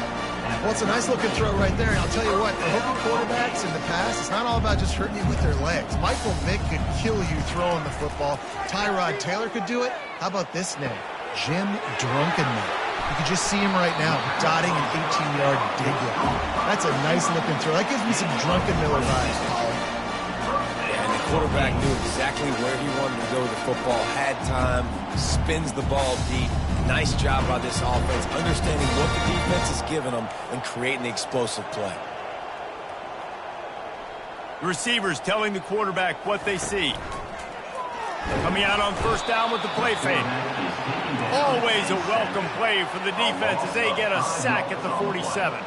Well, it's a nice-looking throw right there, and I'll tell you what, the hooking quarterbacks in the past, it's not all about just hurting you with their legs. Michael Vick could kill you throwing the football. Tyrod Taylor could do it. How about this name? Jim Drunkenmiller. You can just see him right now, dotting an 18-yard dig in. That's a nice-looking throw. That gives me some Drunkenmiller vibes, Paul. And the quarterback knew exactly where he wanted to go with the football, had time, spins the ball deep. Nice job by this offense, understanding what the defense is giving them and creating the explosive play. The receivers telling the quarterback what they see. Coming out on first down with the play fake. Always a welcome play for the defense as they get a sack at the 47.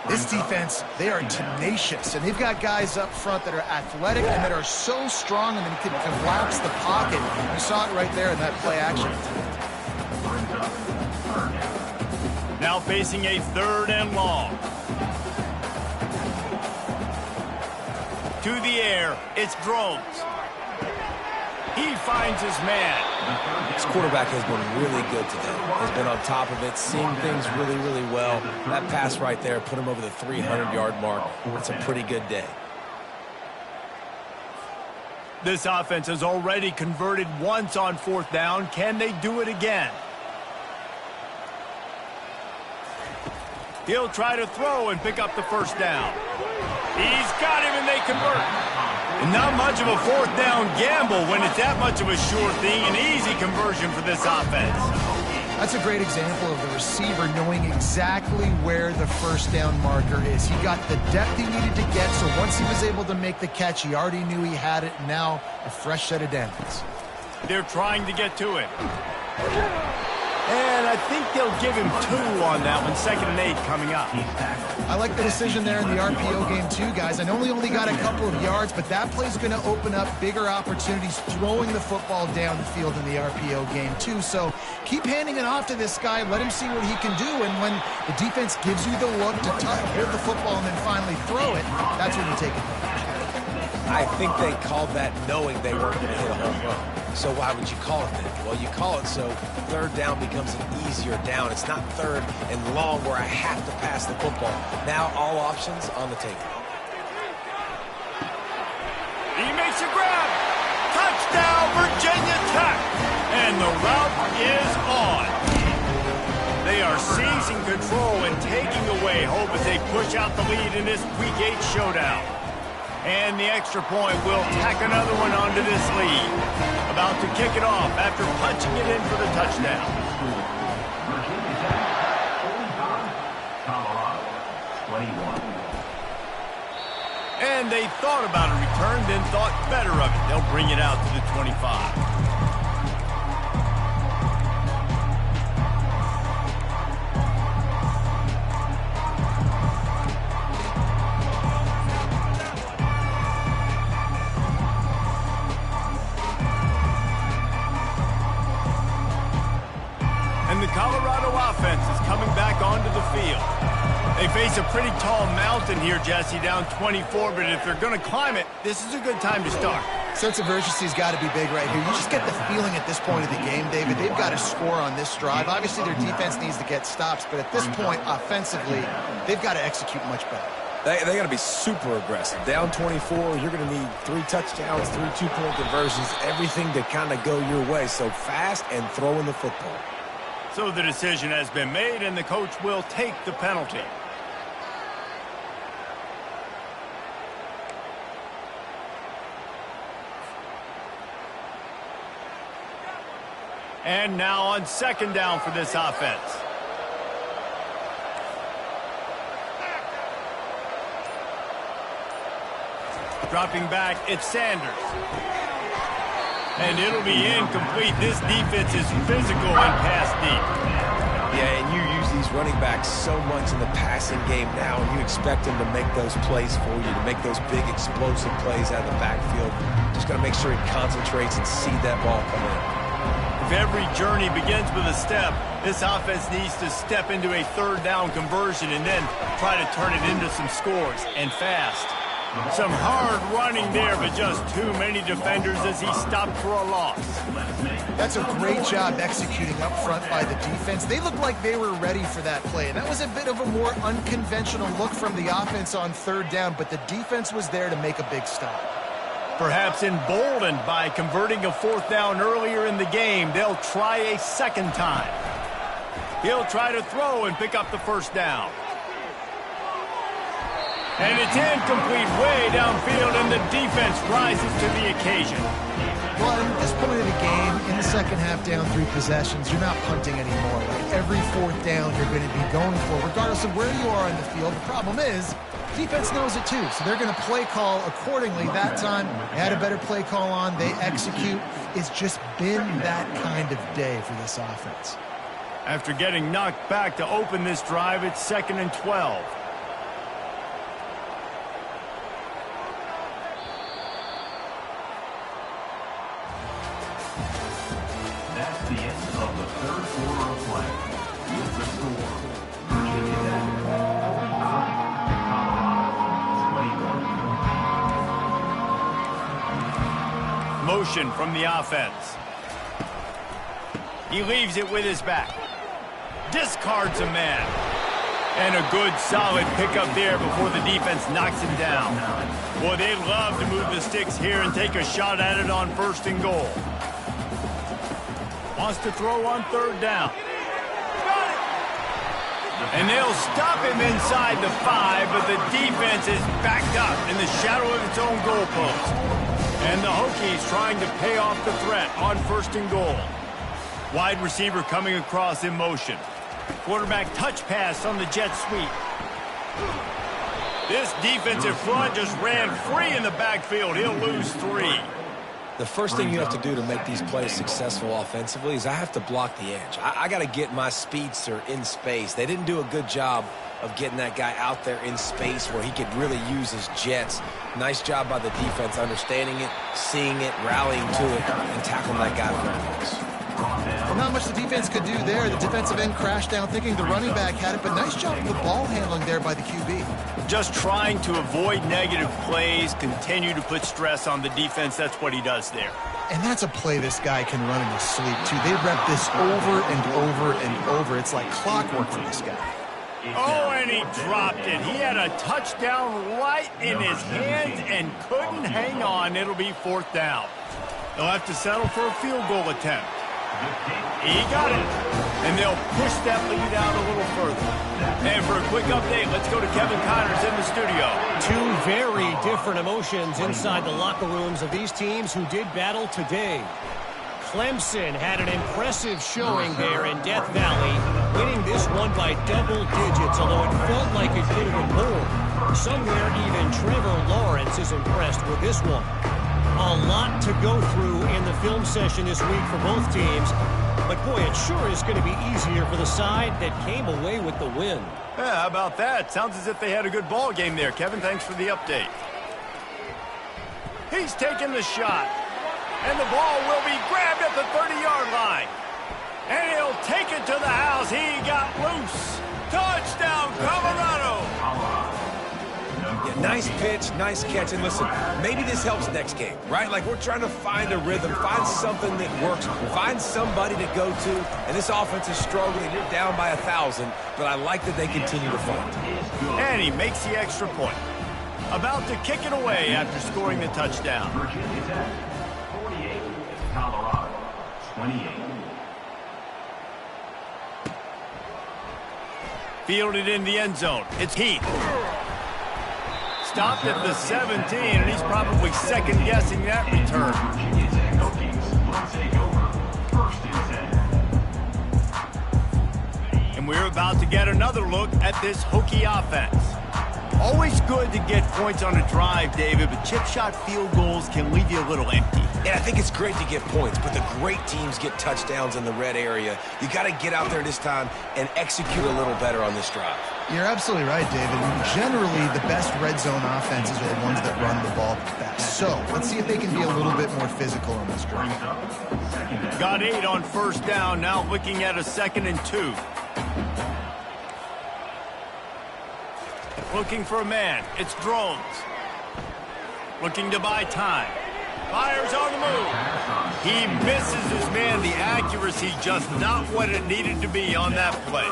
This defense, they are tenacious, and they've got guys up front that are athletic and that are so strong and that can collapse the pocket. You saw it right there in that play action. Now facing a 3rd and long. To the air, it's Drones. He finds his man. This quarterback has been really good today. Has been on top of it, seeing things really, really well. That pass right there put him over the 300-yard mark. It's a pretty good day. This offense has already converted once on 4th down. Can they do it again? He'll try to throw and pick up the first down. He's got him and they convert. And not much of a 4th down gamble when it's that much of a sure thing. An easy conversion for this offense. That's a great example of the receiver knowing exactly where the first down marker is. He got the depth he needed to get, so once he was able to make the catch, he already knew he had it. Now a fresh set of downs. They're trying to get to it. And I think they'll give him 2 on that one. 2nd and 8 coming up. I like the decision there in the RPO game too, guys. I know he only got a couple of yards, but that play's going to open up bigger opportunities throwing the football down the field in the RPO game too. So keep handing it off to this guy. Let him see what he can do. And when the defense gives you the look to hold the football and then finally throw it, that's when you take it. I think they called that knowing they weren't going to hit a home run. So why would you call it that? Well, you call it so 3rd down becomes an easier down. It's not 3rd and long where I have to pass the football. Now all options on the table. He makes a grab. Touchdown, Virginia Tech. And the route is on. They are seizing control and taking away hope as they push out the lead in this Week 8 showdown. And the extra point will tack another one onto this lead. About to kick it off after punching it in for the touchdown. And they thought about a return, then thought better of it. They'll bring it out to the 25. Colorado offense is coming back onto the field. They face a pretty tall mountain here, Jesse, down 24, but if they're going to climb it, this is a good time to start. Sense of urgency's got to be big right here. You just get the feeling at this point of the game, David, they've got to score on this drive. Obviously, their defense needs to get stops, but at this point, offensively, they've got to execute much better. They got to be super aggressive. Down 24, you're going to need 3 touchdowns, 3 two-point conversions, everything to kind of go your way. So fast and throwing the football. So the decision has been made, and the coach will take the penalty. And now on 2nd down for this offense. Dropping back, it's Sanders. And it'll be incomplete. This defense is physical and pass deep. Yeah, and you use these running backs so much in the passing game now, and you expect him to make those plays for you, to make those big explosive plays out of the backfield. Just got to make sure he concentrates and see that ball come in. If every journey begins with a step, this offense needs to step into a third down conversion and then try to turn it into some scores, and fast. Some hard running there, but just too many defenders as he stopped for a loss. That's a great job executing up front by the defense. They looked like they were ready for that play. And that was a bit of a more unconventional look from the offense on third down, but the defense was there to make a big stop. Perhaps emboldened by converting a fourth down earlier in the game, they'll try a second time. He'll try to throw and pick up the first down. And it's incomplete way downfield, and the defense rises to the occasion. Well, at this point of the game, in the second half, down 3 possessions, you're not punting anymore. Like every fourth down you're going to be going for, regardless of where you are on the field. The problem is, defense knows it too, so they're going to play call accordingly. That time, they had a better play call on. They execute. It's just been that kind of day for this offense. After getting knocked back to open this drive, it's 2nd and 12. That's the end of the third quarter of play. With the score, Virginia Tech, Colorado 21. Motion from the offense. He leaves it with his back. Discards a man. And a good, solid pickup there before the defense knocks him down. Boy, they love to move the sticks here and take a shot at it on 1st and goal. Wants to throw on 3rd down. And they'll stop him inside the 5, but the defense is backed up in the shadow of its own goalpost. And the Hokies trying to pay off the threat on 1st and goal. Wide receiver coming across in motion. Quarterback touch pass on the jet sweep. This defensive front just ran free in the backfield. He'll lose 3. The first thing you have to do to make these plays successful offensively is I have to block the edge. I got to get my speedster in space. They didn't do a good job of getting that guy out there in space where he could really use his jets. Nice job by the defense understanding it, seeing it, rallying to it, and tackling that guy for a loss. Well, not much the defense could do there. The defensive end crashed down thinking the running back had it, but nice job of the ball handling there by the QB. Just trying to avoid negative plays, continue to put stress on the defense. That's what he does there. And that's a play this guy can run in his sleep, too. They rep this over and over and over. It's like clockwork for this guy. Oh, and he dropped it. He had a touchdown right in his hands and couldn't hang on. It'll be 4th down. They'll have to settle for a field goal attempt. He got it. And they'll push that lead out a little further. And for a quick update, let's go to Kevin Connors in the studio. 2 very different emotions inside the locker rooms of these teams who did battle today. Clemson had an impressive showing there in Death Valley, winning this one by double digits, although it felt like it could have been more. Somewhere even Trevor Lawrence is impressed with this one. A lot to go through in the film session this week for both teams. But, boy, it sure is going to be easier for the side that came away with the win. Yeah, how about that? Sounds as if they had a good ball game there. Kevin, thanks for the update. He's taking the shot. And the ball will be grabbed at the 30-yard line. And he'll take it to the house. He got loose. Touchdown, Colorado. Yeah, nice pitch, nice catch. And listen, maybe this helps next game, right? Like we're trying to find a rhythm, find something that works, find somebody to go to. And this offense is struggling. You're down by 1,000, but I like that they continue to fight. And he makes the extra point. About to kick it away after scoring the touchdown. Virginia Tech, 48, Colorado 28. Fielded in the end zone. It's Heath. Stopped at the 17, and he's probably second-guessing that return. Virginia Tech Hokies will take over 1st and 10. And we're about to get another look at this Hokie offense. Always good to get points on a drive, David, but chip shot field goals can leave you a little empty. Yeah, I think it's great to get points, but the great teams get touchdowns in the red area. You got to get out there this time and execute a little better on this drive. You're absolutely right, David. Generally, the best red zone offenses are the ones that run the ball best. So let's see if they can be a little bit more physical on this drive. Got 8 on first down, now looking at a 2nd and 2. Looking for a man. It's Drones. Looking to buy time. Fires on the move. He misses his man. The accuracy just not what it needed to be on that play.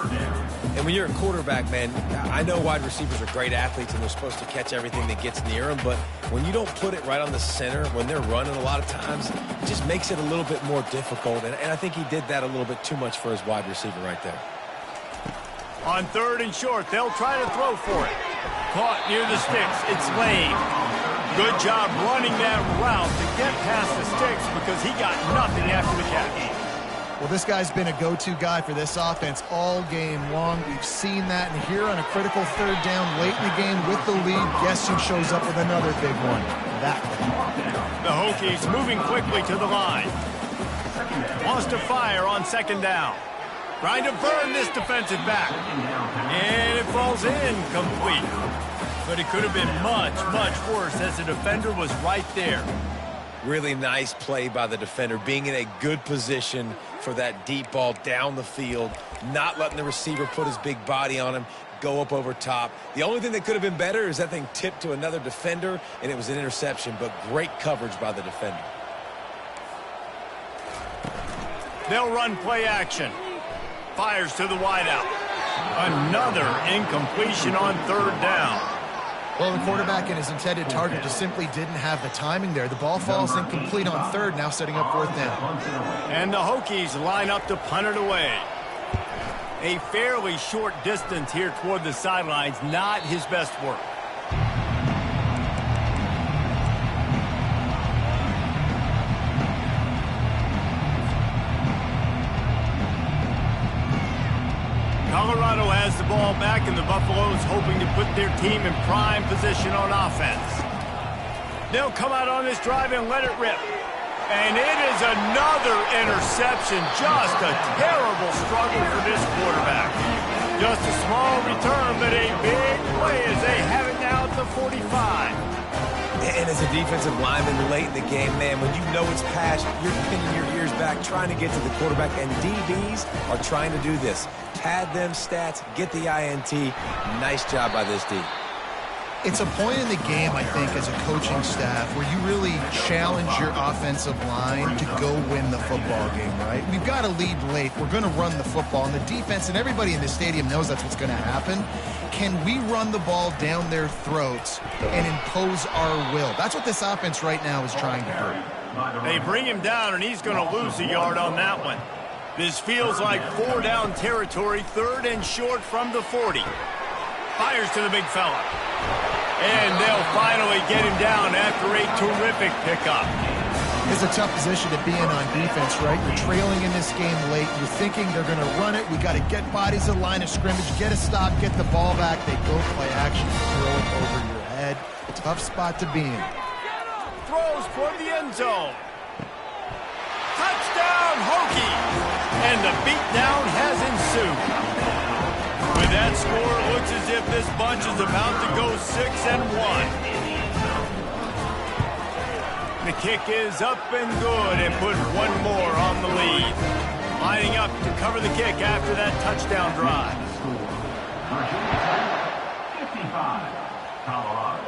And when you're a quarterback, man, I know wide receivers are great athletes and they're supposed to catch everything that gets near them, but when you don't put it right on the center, when they're running a lot of times, it just makes it a little bit more difficult. And I think he did that a little bit too much for his wide receiver right there. On 3rd and short, they'll try to throw for it. Caught near the sticks. It's Lane. Good job running that route to get past the sticks because he got nothing after the catch. Well, this guy's been a go-to guy for this offense all game long. We've seen that, and here on a critical 3rd down late in the game with the lead, guess who shows up with another big one? That one. The Hokies moving quickly to the line. Wants to fire on 2nd down. Trying to burn this defensive back. And it falls in complete. But it could have been much, much worse as the defender was right there. Really nice play by the defender, being in a good position for that deep ball down the field, not letting the receiver put his big body on him, go up over top. The only thing that could have been better is that thing tipped to another defender, and it was an interception, but great coverage by the defender. They'll run play action. Fires to the wideout. Another incompletion on 3rd down. Well, the quarterback and his intended target just simply didn't have the timing there. The ball falls incomplete on 3rd, now setting up 4th down. And the Hokies line up to punt it away. A fairly short distance here toward the sidelines, not his best work. Colorado has the ball back, and the Buffaloes hoping to put their team in prime position on offense. They'll come out on this drive and let it rip. And it is another interception. Just a terrible struggle for this quarterback. Just a small return, but a big play as they have it now at the 45. And as a defensive lineman late in the game, man, when you know it's past, you're pinning your ears back, trying to get to the quarterback, and DBs are trying to do this. Pad them stats, get the INT. Nice job by this D. It's a point in the game, I think, as a coaching staff where you really challenge your offensive line to go win the football game, right? We've got to lead late. We're going to run the football. And the defense and everybody in the stadium knows that's what's going to happen. Can we run the ball down their throats and impose our will? That's what this offense right now is trying to do. They bring him down, and he's going to lose a yard on that one. This feels like 4-down territory, 3rd and short from the 40. Fires to the big fella. And they'll finally get him down after a terrific pickup. It's a tough position to be in on defense, right? You're trailing in this game late. You're thinking they're going to run it. We got to get bodies in line of scrimmage, get a stop, get the ball back. They go play action, throw it over your head. Tough spot to be in. Throws toward the end zone. Touchdown, Hokies! And the beatdown has ensued. With that score, it looks as if this bunch is about to go 6-1. The kick is up and good and put one more on the lead. Lining up to cover the kick after that touchdown drive. 55, Colorado,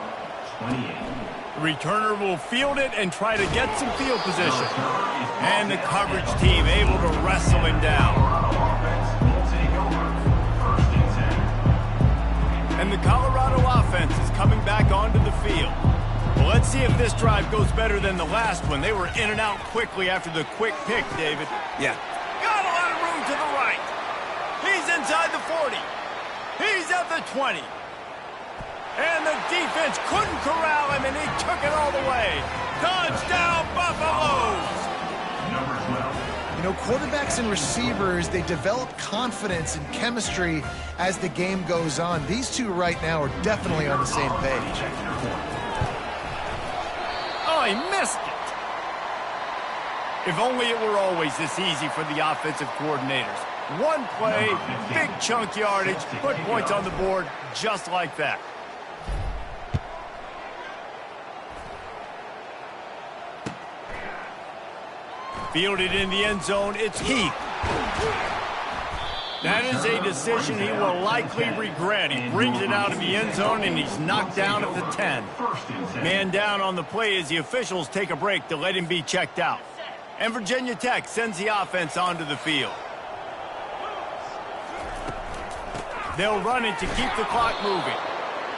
28. The returner will field it and try to get some field position. And the coverage team able to wrestle him down. And the Colorado offense is coming back onto the field. Well, let's see if this drive goes better than the last one. They were in and out quickly after the quick pick, David. Yeah. Got a lot of room to the right. He's inside the 40. He's at the 20. And the defense couldn't corral him, and he took it all the way. Touchdown, Buffaloes! Number 12. You know, quarterbacks and receivers, they develop confidence and chemistry as the game goes on. These two right now are definitely on the same page. Oh, he missed it. If only it were always this easy for the offensive coordinators. One play, big chunk yardage, put points on the board just like that. Fielded in the end zone, it's Heath. That is a decision he will likely regret. He brings it out of the end zone, and he's knocked down at the 10. Man down on the play as the officials take a break to let him be checked out. And Virginia Tech sends the offense onto the field. They'll run it to keep the clock moving.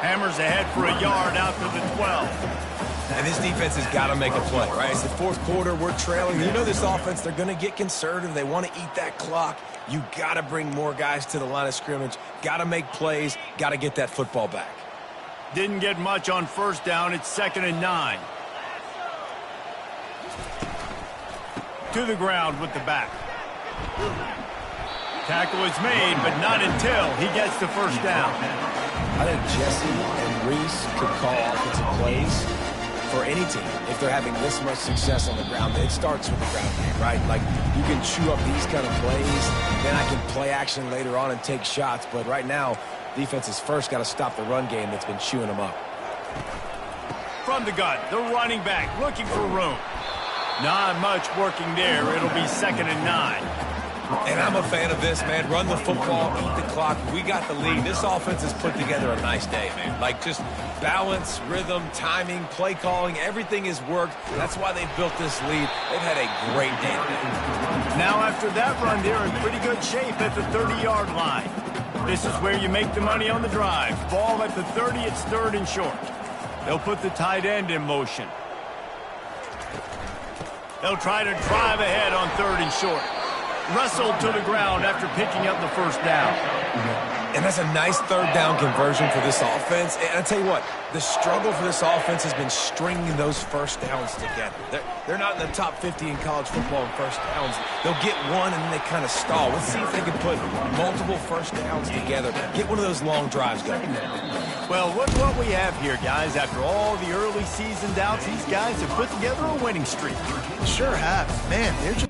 Hammers ahead for a yard out to the 12. And this defense has got to make a play, right? It's the fourth quarter. We're trailing. You know this offense, they're going to get conservative. They want to eat that clock. You got to bring more guys to the line of scrimmage. Got to make plays. Got to get that football back. Didn't get much on first down. It's 2nd and 9. To the ground with the back. Tackle is made, but not until he gets the first down. I think Jesse and Reese could call offensive plays for any team if they're having this much success on the ground. It starts with the ground game, right? Like, you can chew up these kind of plays, then I can play action later on and take shots. But right now, defense has first got to stop the run game that's been chewing them up. From the gun, the running back looking for room. Not much working there. It'll be 2nd and 9. And I'm a fan of this, man. Run the football, eat the clock. We got the lead. This offense has put together a nice day, man. Like, just balance, rhythm, timing, play calling, everything has worked. That's why they built this lead. They've had a great day today. Now, after that run, they're in pretty good shape at the 30-yard line. This is where you make the money on the drive. Ball at the 30, it's 3rd and short. They'll put the tight end in motion. They'll try to drive ahead on 3rd and short. Wrestled to the ground after picking up the first down. And that's a nice 3rd down conversion for this offense. And I tell you what, the struggle for this offense has been stringing those first downs together. They're not in the top 50 in college football in first downs. They'll get one and then they kind of stall. Let's see if they can put multiple first downs together. Get one of those long drives going. Well, look what we have here, guys. After all the early season doubts, these guys have put together a winning streak. Sure have. Man, they're just